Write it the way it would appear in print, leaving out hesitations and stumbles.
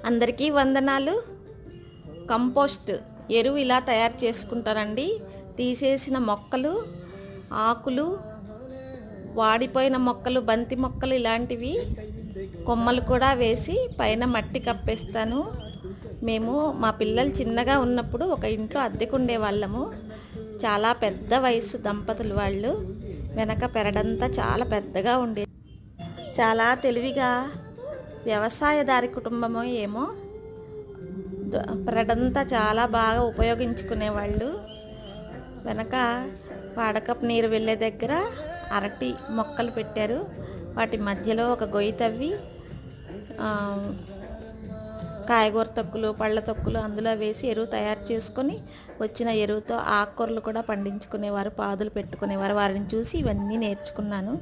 అందరికీ వందనాలు. కంపోస్ట్ ఎరువు ఇలా తయారు చేసుకుంటారండి. తీసేసిన మొక్కలు, ఆకులు, వాడిపోయిన మొక్కలు, బంతి మొక్కలు ఇలాంటివి కొమ్మలు కూడా వేసి పైన మట్టి కప్పేస్తాను. మేము మా పిల్లలు చిన్నగా ఉన్నప్పుడు ఒక ఇంట్లో అద్దెకుండే వాళ్ళము. చాలా పెద్ద వయసు దంపతులు వాళ్ళు. వెనక పెరడంతా చాలా పెద్దగా ఉండేది. చాలా తెలివిగా వ్యవసాయదారి కుటుంబమో ఏమో పెరడంతా చాలా బాగా ఉపయోగించుకునేవాళ్ళు. వెనక వాడకపు నీరు వెళ్ళే దగ్గర అరటి మొక్కలు పెట్టారు. వాటి మధ్యలో ఒక గొయ్యి తవ్వి కాయగూర తొక్కులు, పళ్ళ తొక్కులు అందులో వేసి ఎరువు తయారు చేసుకొని వచ్చిన ఎరువుతో ఆకుకూరలు కూడా పండించుకునేవారు, పాదులు పెట్టుకునేవారు. వారిని చూసి ఇవన్నీ నేర్చుకున్నాను.